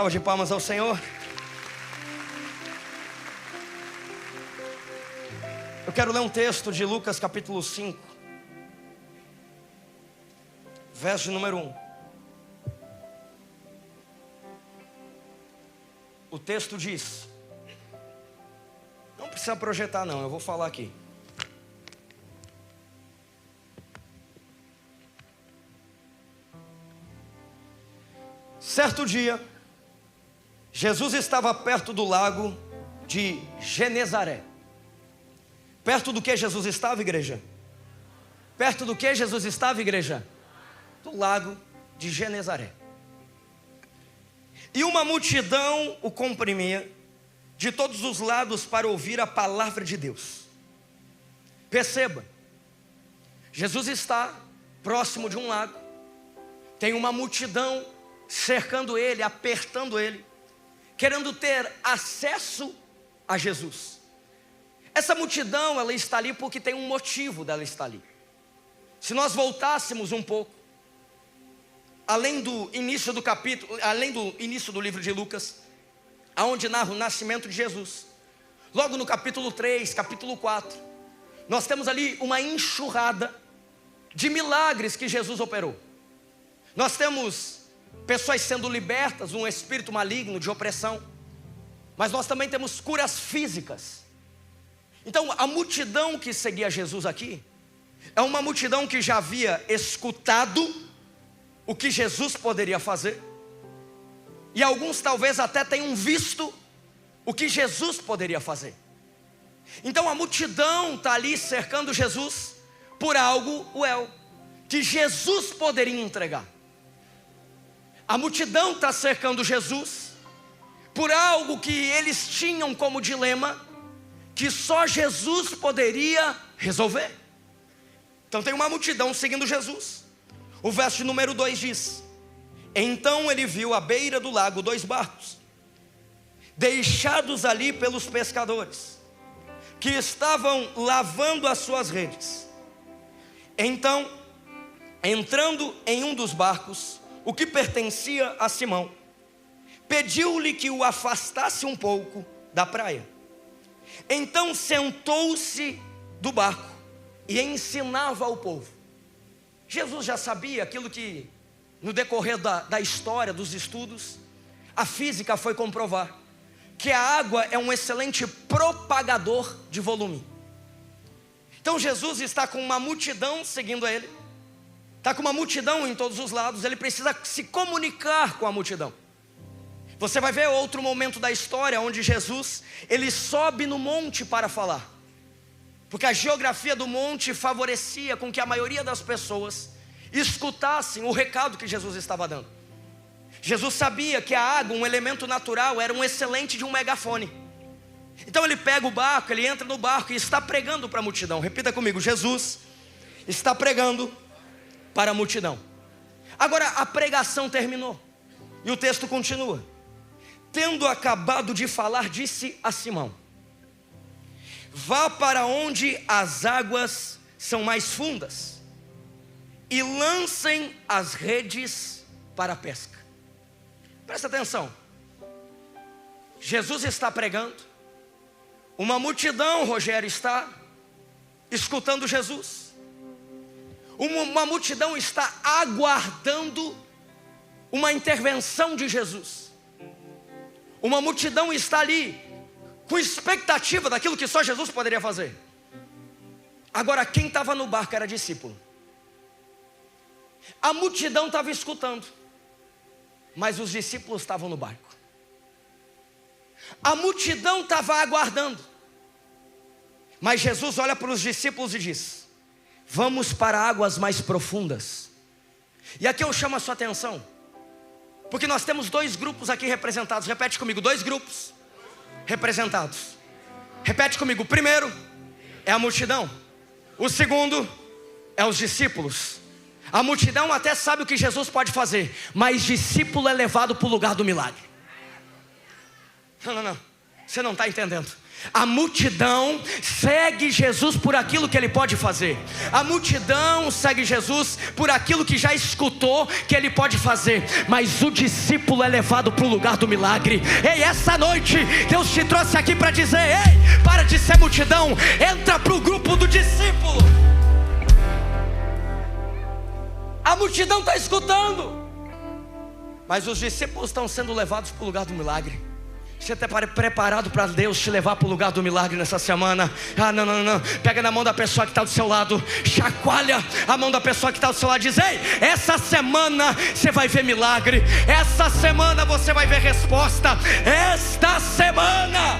Salva de palmas ao Senhor. Eu quero ler um texto de Lucas capítulo 5, verso de número 1. O texto diz, não precisa projetar não, eu vou falar aqui. Certo dia, Jesus estava perto do lago de Genezaré. Perto do que Jesus estava, igreja? Perto do que Jesus estava, igreja? Do lago de Genezaré. E uma multidão o comprimia de todos os lados para ouvir a palavra de Deus. Perceba, Jesus está próximo de um lago, tem uma multidão cercando ele, apertando ele, querendo ter acesso a Jesus. Essa multidão, ela está ali porque tem um motivo dela estar ali. Se nós voltássemos um pouco, além do início do capítulo, além do início do livro de Lucas, aonde narra o nascimento de Jesus, logo no capítulo 3, capítulo 4, nós temos ali uma enxurrada de milagres que Jesus operou. Nós temos pessoas sendo libertas de um espírito maligno, de opressão, mas nós também temos curas físicas. Então a multidão que seguia Jesus aqui, é uma multidão que já havia escutado o que Jesus poderia fazer, e alguns talvez até tenham visto o que Jesus poderia fazer. Então a multidão está ali cercando Jesus por algo, que Jesus poderia entregar. A multidão está cercando Jesus por algo que eles tinham como dilema, que só Jesus poderia resolver. Então tem uma multidão seguindo Jesus. O verso de número 2 diz: então ele viu à beira do lago 2 barcos, deixados ali pelos pescadores, que estavam lavando as suas redes. Então, entrando em um dos barcos, o que pertencia a Simão, pediu-lhe que o afastasse um pouco da praia. Então sentou-se do barco e ensinava ao povo. Jesus já sabia aquilo que, no decorrer da história, dos estudos, a física foi comprovar, que a água é um excelente propagador de volume. Então Jesus está com uma multidão seguindo ele, está com uma multidão em todos os lados, ele precisa se comunicar com a multidão. Você vai ver outro momento da história onde Jesus, ele sobe no monte para falar, porque a geografia do monte favorecia com que a maioria das pessoas escutassem o recado que Jesus estava dando. Jesus sabia que a água, um elemento natural, era um excelente de um megafone. Então ele pega o barco, ele entra no barco e está pregando para a multidão. Repita comigo: Jesus está pregando para a multidão. Agora a pregação terminou e o texto continua. Tendo acabado de falar, disse a Simão: vá para onde as águas são mais fundas e lancem as redes para a pesca. Presta atenção, Jesus está pregando, uma multidão, Rogério, está escutando Jesus. Uma multidão está aguardando uma intervenção de Jesus. Uma multidão está ali com expectativa daquilo que só Jesus poderia fazer. Agora quem estava no barco era discípulo. A multidão estava escutando, mas os discípulos estavam no barco. A multidão estava aguardando, mas Jesus olha para os discípulos e diz: vamos para águas mais profundas. E aqui eu chamo a sua atenção, porque nós temos 2 grupos aqui representados. Repete comigo: 2 grupos representados. Repete comigo: o primeiro é a multidão, o segundo é os discípulos. A multidão até sabe o que Jesus pode fazer, mas discípulo é levado para o lugar do milagre. Não, você não está entendendo. A multidão segue Jesus por aquilo que Ele pode fazer. A multidão segue Jesus por aquilo que já escutou que Ele pode fazer. Mas o discípulo é levado para o lugar do milagre. Ei, essa noite Deus te trouxe aqui para dizer: ei, para de ser multidão, entra para o grupo do discípulo. A multidão está escutando, mas os discípulos estão sendo levados para o lugar do milagre. Você está preparado para Deus te levar para o lugar do milagre nessa semana? Não. Pega na mão da pessoa que está do seu lado, chacoalha a mão da pessoa que está do seu lado e diz: ei, essa semana você vai ver milagre. Essa semana você vai ver resposta. Esta semana.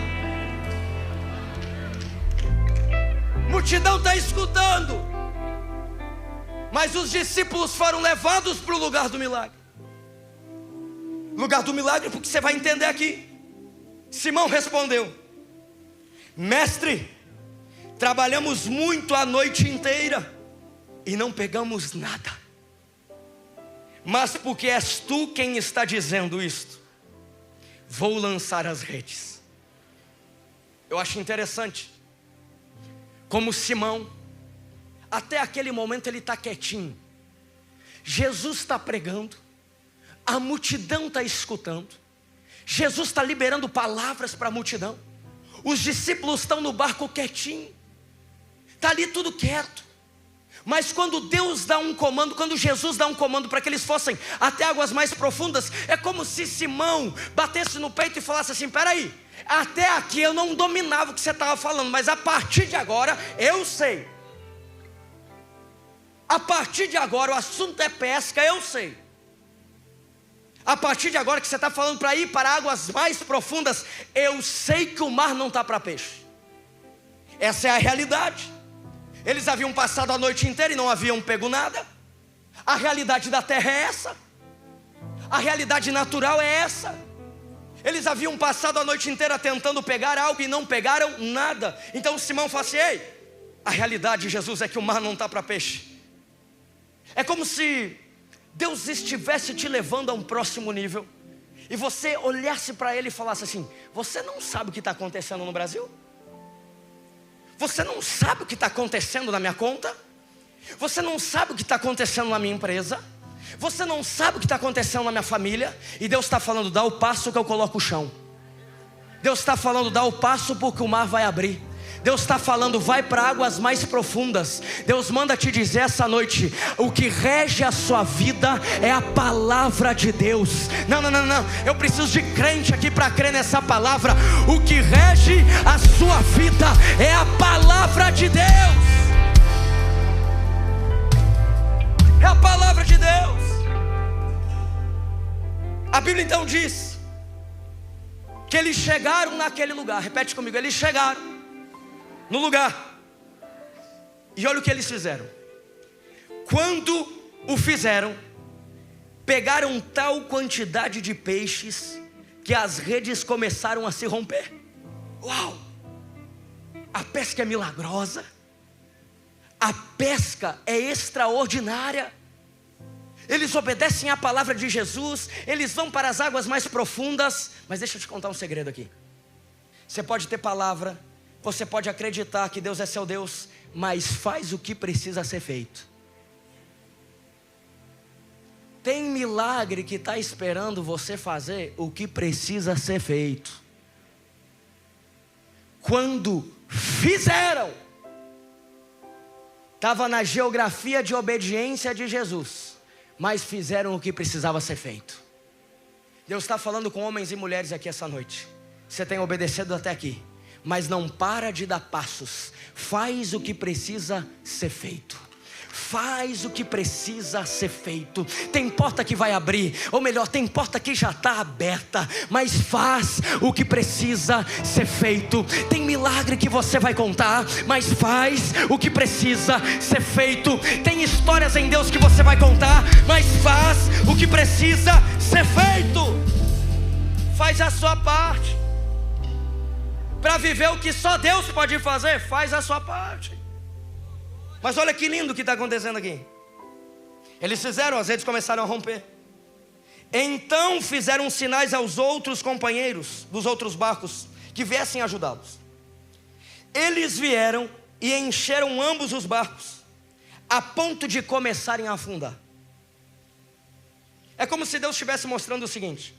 Multidão está escutando, mas os discípulos foram levados para o lugar do milagre. Lugar do milagre, porque você vai entender aqui. Simão respondeu: mestre, trabalhamos muito a noite inteira e não pegamos nada. Mas porque és tu quem está dizendo isto, vou lançar as redes. Eu acho interessante como Simão, até aquele momento ele está quietinho. Jesus está pregando, a multidão está escutando, Jesus está liberando palavras para a multidão. Os discípulos estão no barco quietinho, está ali tudo quieto. Mas quando Deus dá um comando, quando Jesus dá um comando para que eles fossem até águas mais profundas, é como se Simão batesse no peito e falasse assim: peraí, até aqui eu não dominava o que você estava falando, mas a partir de agora eu sei. A partir de agora o assunto é pesca, eu sei. A partir de agora que você está falando para ir para águas mais profundas, eu sei que o mar não está para peixe. Essa é a realidade. Eles haviam passado a noite inteira e não haviam pego nada. A realidade da terra é essa. A realidade natural é essa. Eles haviam passado a noite inteira tentando pegar algo e não pegaram nada. Então Simão fala assim: ei, a realidade, Jesus, é que o mar não está para peixe. É como se Deus estivesse te levando a um próximo nível e você olhasse para Ele e falasse assim: você não sabe o que está acontecendo no Brasil? Você não sabe o que está acontecendo na minha conta? Você não sabe o que está acontecendo na minha empresa? Você não sabe o que está acontecendo na minha família? E Deus está falando: dá o passo que eu coloco o chão. Deus está falando: dá o passo porque o mar vai abrir. Deus está falando: vai para águas mais profundas. Deus manda te dizer essa noite: o que rege a sua vida é a palavra de Deus. Não, eu preciso de crente aqui para crer nessa palavra. O que rege a sua vida é a palavra de Deus. É a palavra de Deus. A Bíblia então diz que eles chegaram naquele lugar. Repete comigo: eles chegaram no lugar. E olha o que eles fizeram. Quando o fizeram, pegaram tal quantidade de peixes que as redes começaram a se romper. Uau! A pesca é milagrosa. A pesca é extraordinária. Eles obedecem à palavra de Jesus. Eles vão para as águas mais profundas. Mas deixa eu te contar um segredo aqui. Você pode ter palavra, você pode acreditar que Deus é seu Deus, mas faz o que precisa ser feito. Tem milagre que está esperando você fazer o que precisa ser feito. Quando fizeram, estava na geografia de obediência de Jesus, mas fizeram o que precisava ser feito. Deus está falando com homens e mulheres aqui essa noite. Você tem obedecido até aqui, mas não para de dar passos. Faz o que precisa ser feito. Faz o que precisa ser feito. Tem porta que vai abrir, ou melhor, tem porta que já está aberta, mas faz o que precisa ser feito. Tem milagre que você vai contar, mas faz o que precisa ser feito. Tem histórias em Deus que você vai contar, mas faz o que precisa ser feito. Faz a sua parte. Para viver o que só Deus pode fazer, faz a sua parte. Mas olha que lindo o que está acontecendo aqui. Eles fizeram, as redes começaram a romper. Então fizeram sinais aos outros companheiros dos outros barcos que viessem ajudá-los. Eles vieram e encheram ambos os barcos, a ponto de começarem a afundar. É como se Deus estivesse mostrando o seguinte: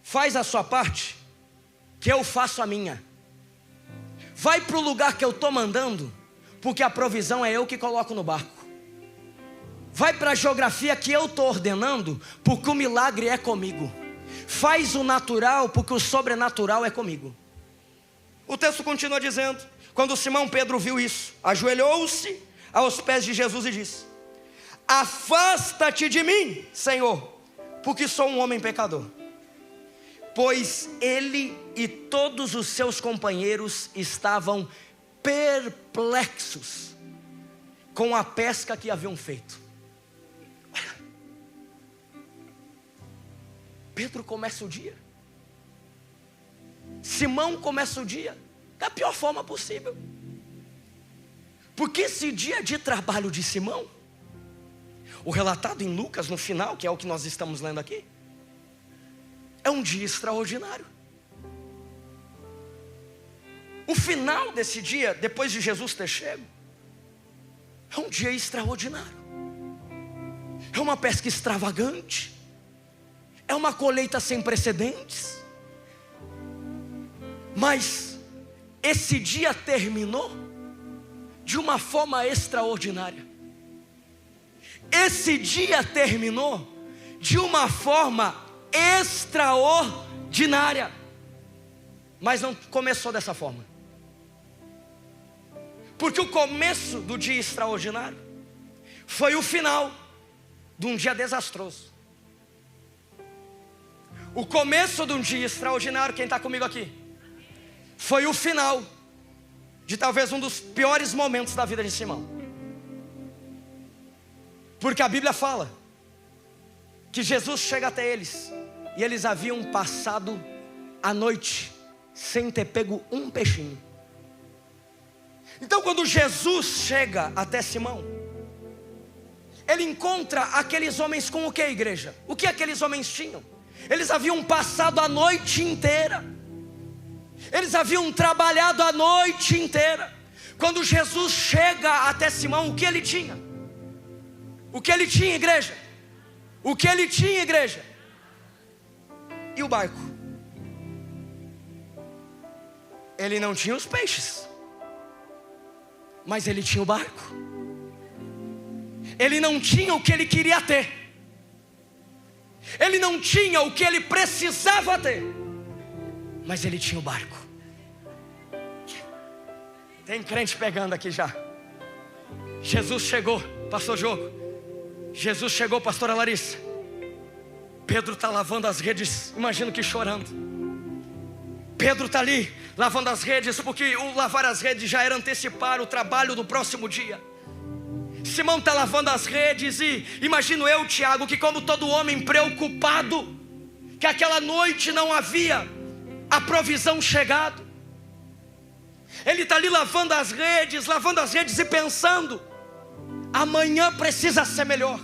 faz a sua parte, que eu faço a minha. Vai para o lugar que eu estou mandando, porque a provisão é eu que coloco no barco. Vai para a geografia que eu estou ordenando, porque o milagre é comigo. Faz o natural, porque o sobrenatural é comigo. O texto continua dizendo: quando Simão Pedro viu isso, ajoelhou-se aos pés de Jesus e disse: afasta-te de mim, Senhor, porque sou um homem pecador. Pois ele e todos os seus companheiros estavam perplexos com a pesca que haviam feito. Pedro começa o dia, Simão começa o dia da pior forma possível. Porque esse dia de trabalho de Simão, o relatado em Lucas no final, que é o que nós estamos lendo aqui, é um dia extraordinário. O final desse dia, depois de Jesus ter chego, é um dia extraordinário. É uma pesca extravagante, é uma colheita sem precedentes. Mas esse dia terminou de uma forma extraordinária. Esse dia terminou de uma forma extraordinária. Mas não começou dessa forma. Porque o começo do dia extraordinário foi o final de um dia desastroso. O começo de um dia extraordinário, quem está comigo aqui, foi o final de talvez um dos piores momentos da vida de Simão. Porque a Bíblia fala que Jesus chega até eles, e eles haviam passado a noite sem ter pego um peixinho. Então quando Jesus chega até Simão, ele encontra aqueles homens com o que, igreja? O que aqueles homens tinham? Eles haviam passado a noite inteira, eles haviam trabalhado a noite inteira. Quando Jesus chega até Simão, o que ele tinha? O que ele tinha, igreja? O que ele tinha, igreja? E o barco? Ele não tinha os peixes, mas ele tinha o barco. Ele não tinha o que ele queria ter, ele não tinha o que ele precisava ter, mas ele tinha o barco. Tem crente pegando aqui já. Jesus chegou, pastor Jogo. Jesus chegou, pastora Larissa. Pedro está lavando as redes, imagino que chorando. Pedro está ali lavando as redes, porque o lavar as redes já era antecipar o trabalho do próximo dia. Simão está lavando as redes e imagino eu, Tiago, que como todo homem preocupado, que aquela noite não havia a provisão chegado. Ele está ali lavando as redes e pensando: amanhã precisa ser melhor.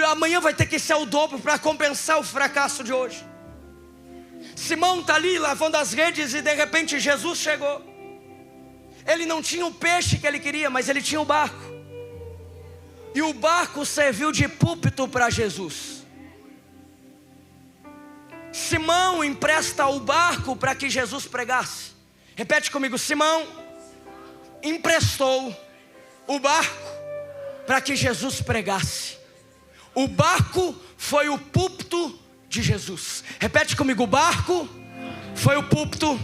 Amanhã vai ter que ser o dobro para compensar o fracasso de hoje. Simão está ali lavando as redes e de repente Jesus chegou. Ele não tinha o peixe que ele queria, mas ele tinha o barco. E o barco serviu de púlpito para Jesus. Simão empresta o barco para que Jesus pregasse. Repete comigo: Simão emprestou o barco para que Jesus pregasse. O barco foi o púlpito de Jesus. Repete comigo: o barco foi o púlpito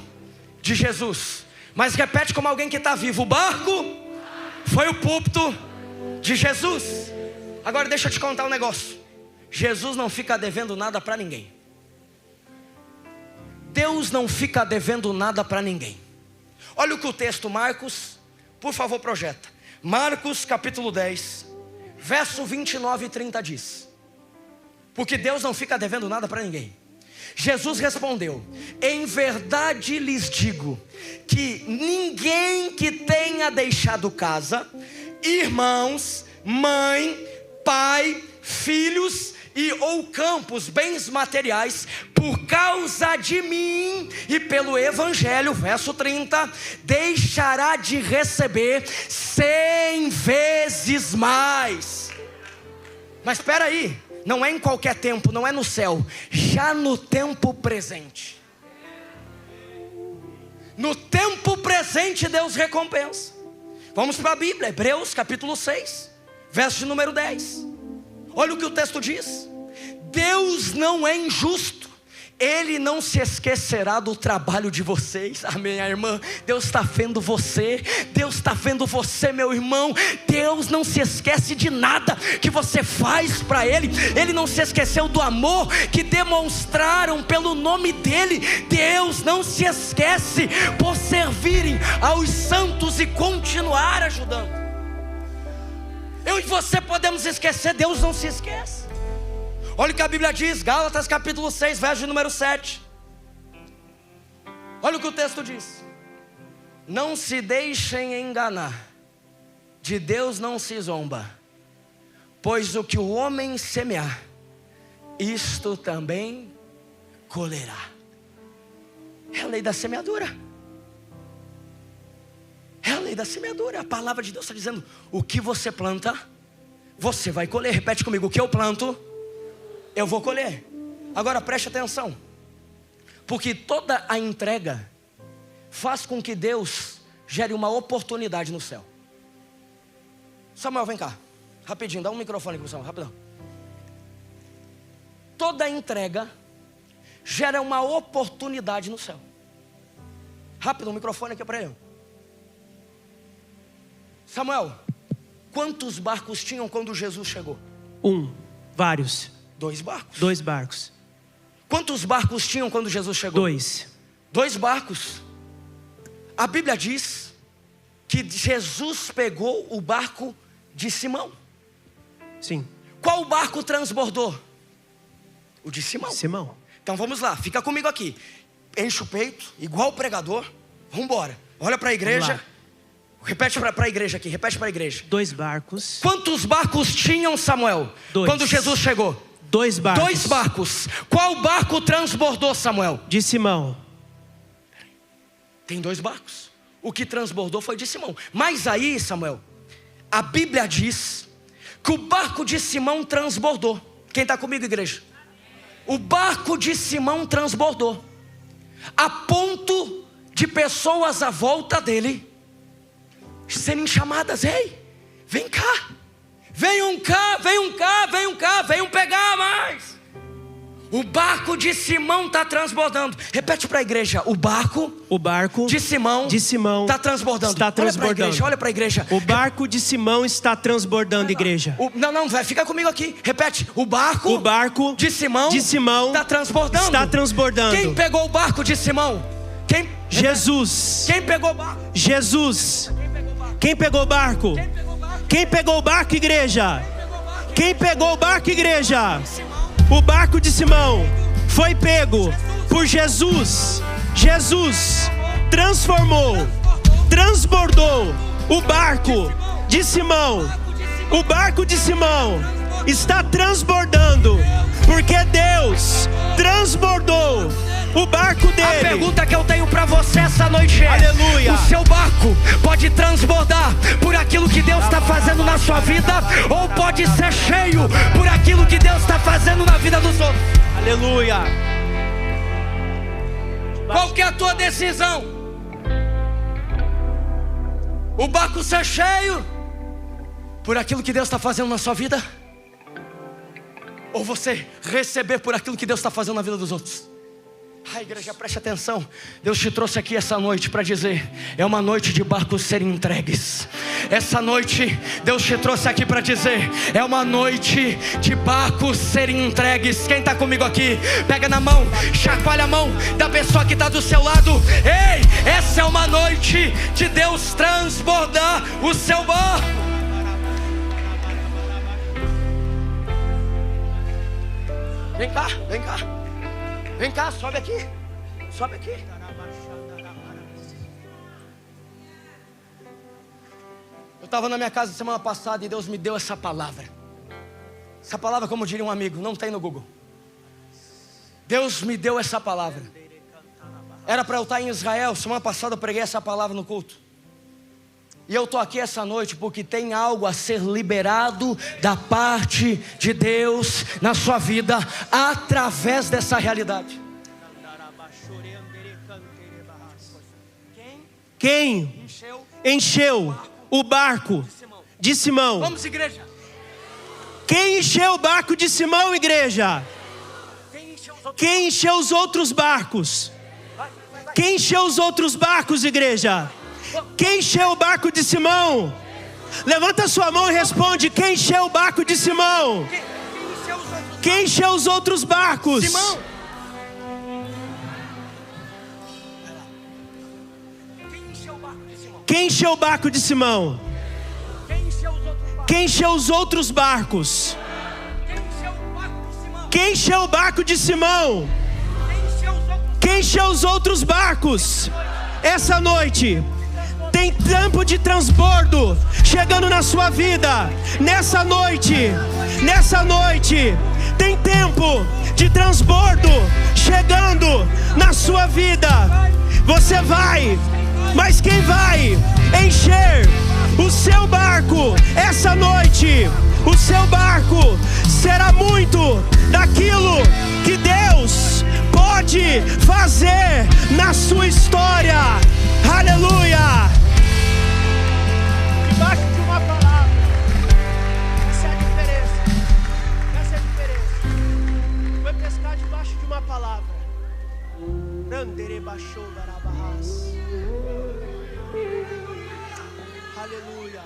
de Jesus. Mas repete como alguém que está vivo: o barco foi o púlpito de Jesus. Agora deixa eu te contar um negócio. Jesus não fica devendo nada para ninguém. Deus não fica devendo nada para ninguém. Olha o que o texto, Marcos, por favor projeta. Marcos capítulo 10, verso 29 e 30 diz: porque Deus não fica devendo nada para ninguém. Jesus respondeu: em verdade lhes digo, que ninguém que tenha deixado casa, irmãos, mãe, pai, filhos e ou campos, bens materiais, por causa de mim e pelo evangelho, verso 30, deixará de receber 100 vezes mais. Mas espera aí, não é em qualquer tempo, não é no céu, já no tempo presente. No tempo presente Deus recompensa. Vamos para a Bíblia, Hebreus capítulo 6, verso de número 10. Olha o que o texto diz: Deus não é injusto, Ele não se esquecerá do trabalho de vocês. Amém, minha irmã? Deus está vendo você, Deus está vendo você, meu irmão. Deus não se esquece de nada que você faz para Ele. Ele não se esqueceu do amor que demonstraram pelo nome dEle. Deus não se esquece por servirem aos santos e continuar ajudando. Eu e você podemos esquecer, Deus não se esquece. Olha o que a Bíblia diz, Gálatas capítulo 6, verso de número 7. Olha o que o texto diz: não se deixem enganar, de Deus não se zomba, pois o que o homem semear, isto também colherá. É a lei da semeadura. É a lei da semeadura. A palavra de Deus está dizendo: o que você planta, você vai colher. Repete comigo: o que eu planto, eu vou colher. Agora preste atenção, porque toda a entrega faz com que Deus gere uma oportunidade no céu. Samuel, vem cá, rapidinho, dá um microfone aqui pro Samuel, rapidão. Toda a entrega gera uma oportunidade no céu. Rápido, um microfone aqui para ele. Samuel, quantos barcos tinham quando Jesus chegou? Vários. 2 barcos. 2 barcos. Quantos barcos tinham quando Jesus chegou? 2. 2 barcos. A Bíblia diz que Jesus pegou o barco de Simão. Sim. Qual barco transbordou? O de Simão. Simão. Então vamos lá, fica comigo aqui. Enche o peito, igual o pregador. Vamos embora. Olha para a igreja. Repete para a igreja aqui, repete para a igreja. 2 barcos. Quantos barcos tinham, Samuel, 2. quando Jesus chegou? 2 barcos. 2 barcos. Qual barco transbordou, Samuel? De Simão. Tem 2 barcos. O que transbordou foi de Simão. Mas aí, Samuel, a Bíblia diz que o barco de Simão transbordou. Quem está comigo, igreja? O barco de Simão transbordou, a ponto de pessoas à volta dele serem chamadas: ei, vem cá, venham cá, venham cá, venham cá, venham pegar mais. O barco de Simão está transbordando. Repete para a igreja: o barco de Simão está transbordando. Está transbordando. Olha para a igreja. O barco de Simão está transbordando, igreja. Não, vai, fica comigo aqui. Repete: o barco de Simão está transbordando. Está transbordando. Quem pegou o barco de Simão? Jesus. Quem pegou o barco? Jesus. Quem pegou o barco? Quem pegou o barco, igreja? Quem pegou o barco, igreja? O barco de Simão foi pego por Jesus. Jesus transformou, transbordou o barco de Simão. O barco de Simão está transbordando, porque Deus transbordou o barco dele. A pergunta que eu tenho para você essa noite é: aleluia, o seu barco pode transbordar por aquilo que Deus está fazendo na sua vida, ou pode ser cheio por aquilo que Deus está fazendo na vida dos outros? Aleluia. Qual que é a tua decisão? O barco ser cheio por aquilo que Deus está fazendo na sua vida, ou você receber por aquilo que Deus está fazendo na vida dos outros? Igreja, preste atenção. Deus te trouxe aqui essa noite para dizer: é uma noite de barcos serem entregues. Essa noite Deus te trouxe aqui para dizer: é uma noite de barcos serem entregues. Quem está comigo aqui, pega na mão, chacoalha a mão da pessoa que está do seu lado. Ei, essa é uma noite de Deus transbordar o seu barco. Vem cá, vem cá. Vem cá, sobe aqui. Sobe aqui. Eu estava na minha casa semana passada e Deus me deu essa palavra. Essa palavra, como diria um amigo, não tem no Google. Deus me deu essa palavra. Era para eu estar em Israel. Semana passada eu preguei essa palavra no culto. E eu estou aqui essa noite porque tem algo a ser liberado da parte de Deus na sua vida, através dessa realidade. Quem encheu o barco de Simão? Vamos, igreja. Quem encheu o barco de Simão, igreja? Quem encheu os outros barcos? Quem encheu os outros barcos, igreja? Quem encheu o barco de Simão? Levanta sua mão e responde: quem encheu o barco de Simão? Quem encheu os outros barcos? Simão. Quem encheu o barco de Simão? Quem encheu os outros barcos? Quem encheu o barco de Simão? Quem encheu os outros barcos? Essa noite tem tempo de transbordo chegando na sua vida. Nessa noite tem tempo de transbordo chegando na sua vida. Você vai, mas quem vai encher o seu barco essa noite? O seu barco será muito daquilo que Deus pode fazer na sua história. Aleluia! Debaixo de uma palavra. Essa é a diferença. Essa é a diferença. Foi pescar debaixo de uma palavra. Aleluia.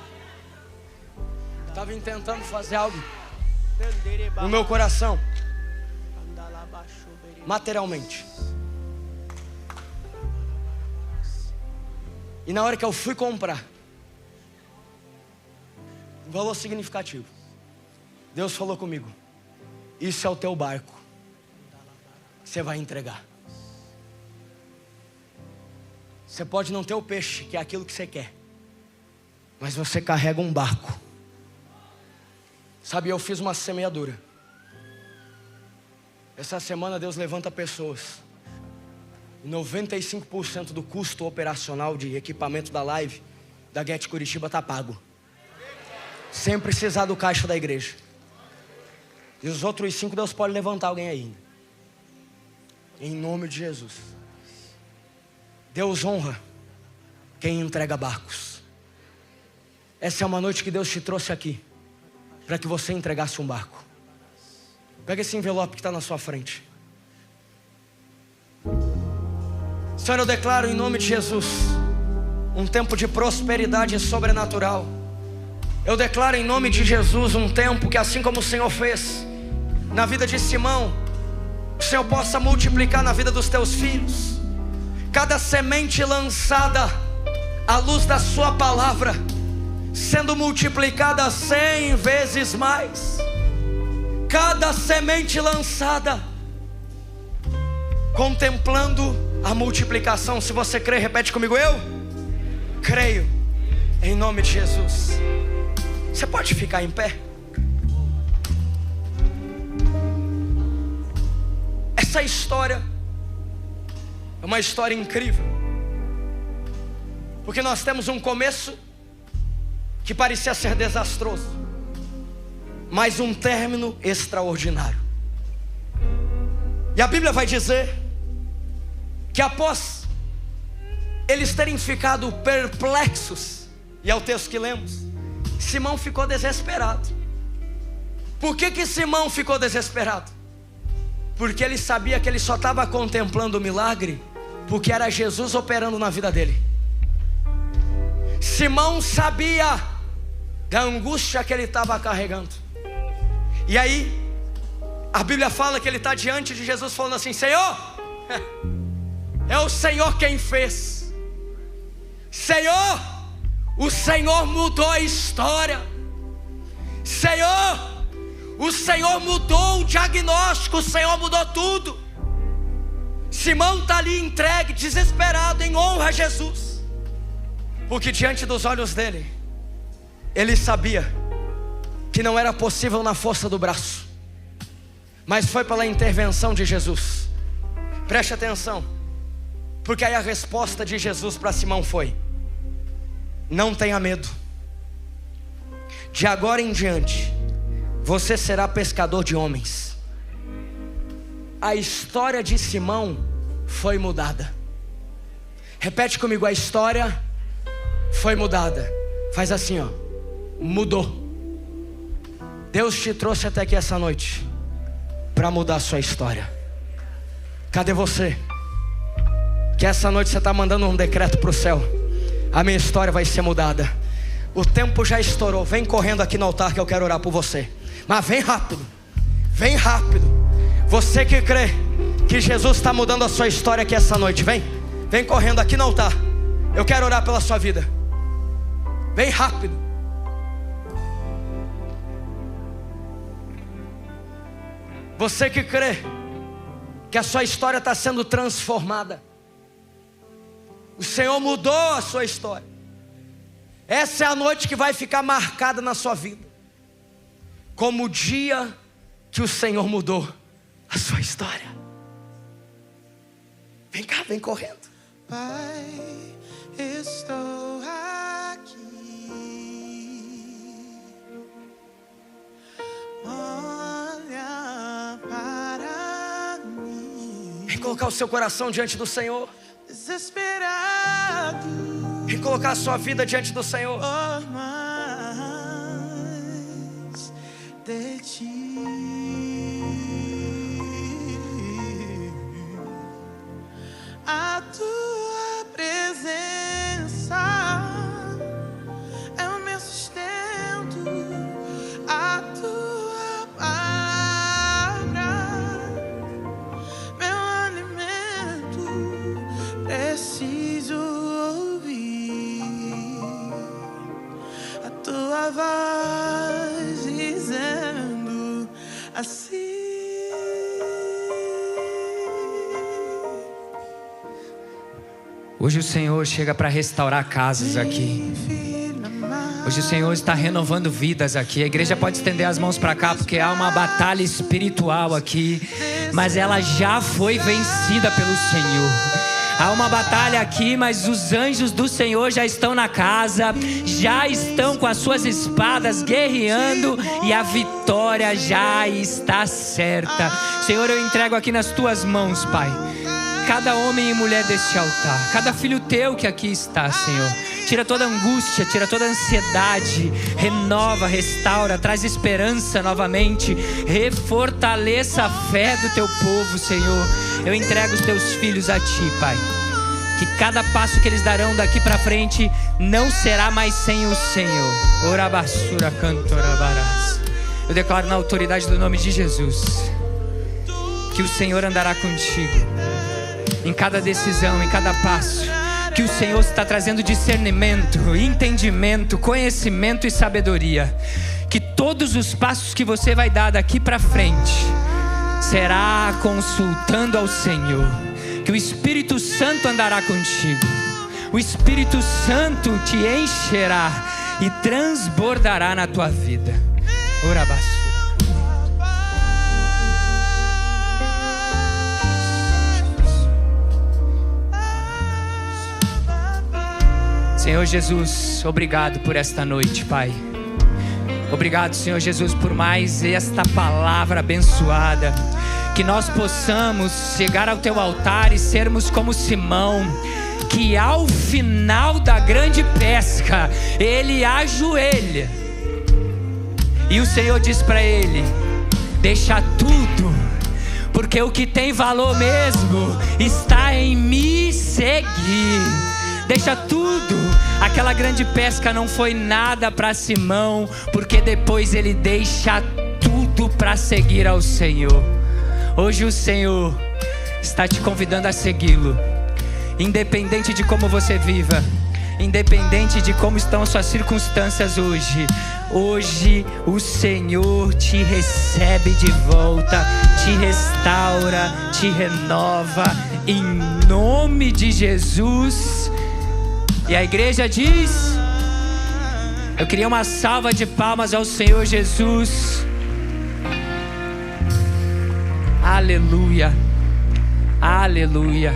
Estava tentando fazer algo no meu coração, materialmente. E na hora que eu fui comprar, um valor significativo, Deus falou comigo: isso é o teu barco, você vai entregar. Você pode não ter o peixe, que é aquilo que você quer, mas você carrega um barco. Sabe, eu fiz uma semeadura. Essa semana Deus levanta pessoas. 95% do custo operacional de equipamento da live da Get Curitiba está pago, sem precisar do caixa da igreja. E os outros 5 Deus pode levantar alguém ainda, em nome de Jesus. Deus honra quem entrega barcos. Essa é uma noite que Deus te trouxe aqui para que você entregasse um barco. Pega esse envelope que está na sua frente. Senhor, eu declaro em nome de Jesus um tempo de prosperidade sobrenatural. Eu declaro em nome de Jesus um tempo que, assim como o Senhor fez na vida de Simão, o Senhor possa multiplicar na vida dos teus filhos. Cada semente lançada à luz da sua palavra, sendo multiplicada 100 vezes mais. Cada semente lançada, contemplando a multiplicação. Se você crê, repete comigo: eu creio, em nome de Jesus. Você pode ficar em pé? Essa história é uma história incrível, porque nós temos um começo que parecia ser desastroso, mas um término extraordinário. E a Bíblia vai dizer que após eles terem ficado perplexos, e é o texto que lemos, Simão ficou desesperado. Por que Simão ficou desesperado? Porque ele sabia que ele só estava contemplando o milagre porque era Jesus operando na vida dele. Simão sabia da angústia que ele estava carregando. E aí a Bíblia fala que ele está diante de Jesus falando assim: Senhor, é o Senhor quem fez. Senhor, o Senhor mudou a história. Senhor, o Senhor mudou o diagnóstico, o Senhor mudou tudo. Simão está ali entregue, desesperado, em honra a Jesus, porque diante dos olhos dele, ele sabia que não era possível na força do braço, mas foi pela intervenção de Jesus. Preste atenção, porque aí a resposta de Jesus para Simão foi: não tenha medo, de agora em diante você será pescador de homens. A história de Simão foi mudada. Repete comigo: a história foi mudada. Faz assim, ó, mudou. Deus te trouxe até aqui essa noite para mudar a sua história. Cadê você? Que essa noite você está mandando um decreto para o céu: a minha história vai ser mudada. O tempo já estourou. Vem correndo aqui no altar que eu quero orar por você. Mas vem rápido, vem rápido. Você que crê que Jesus está mudando a sua história aqui essa noite, vem correndo aqui no altar. Eu quero orar pela sua vida. Vem rápido. Você que crê que a sua história está sendo transformada, o Senhor mudou a sua história. Essa é a noite que vai ficar marcada na sua vida como o dia que o Senhor mudou a sua história. Vem cá, vem correndo. Pai, estou aqui. Olha para mim. Vem colocar o seu coração diante do Senhor. Desesperado. Vem colocar a sua vida diante do Senhor. Por mais de ti. A tua presença é o meu sustento. A tua palavra, meu alimento. Preciso ouvir a tua voz dizendo assim. Hoje o Senhor chega para restaurar casas aqui. Hoje o Senhor está renovando vidas aqui. A igreja pode estender as mãos para cá, porque há uma batalha espiritual aqui, mas ela já foi vencida pelo Senhor. Há uma batalha aqui, mas os anjos do Senhor já estão na casa, já estão com as suas espadas guerreando, e a vitória já está certa. Senhor, eu entrego aqui nas tuas mãos, Pai, cada homem e mulher deste altar, cada filho teu que aqui está, Senhor. Tira toda angústia, tira toda ansiedade, renova, restaura, traz esperança novamente, refortaleça a fé do teu povo, Senhor. Eu entrego os teus filhos a ti, Pai, que cada passo que eles darão daqui para frente não será mais sem o Senhor. Orabassura cantorabarás. Eu declaro na autoridade do nome de Jesus que o Senhor andará contigo em cada decisão, em cada passo, que o Senhor está trazendo discernimento, entendimento, conhecimento e sabedoria, que todos os passos que você vai dar daqui para frente será consultando ao Senhor, que o Espírito Santo andará contigo, o Espírito Santo te encherá e transbordará na tua vida. Orabaço. Senhor Jesus, obrigado por esta noite, Pai. Obrigado, Senhor Jesus, por mais esta palavra abençoada. Que nós possamos chegar ao teu altar e sermos como Simão, que ao final da grande pesca, ele ajoelha. E o Senhor diz para ele: deixa tudo, porque o que tem valor mesmo está em me seguir. Deixa tudo. Aquela grande pesca não foi nada para Simão, porque depois ele deixa tudo para seguir ao Senhor. Hoje o Senhor está te convidando a segui-lo, independente de como você viva, independente de como estão as suas circunstâncias hoje. Hoje o Senhor te recebe de volta, te restaura, te renova, em nome de Jesus. E a igreja diz: Eu queria uma salva de palmas ao Senhor Jesus. Aleluia. Aleluia.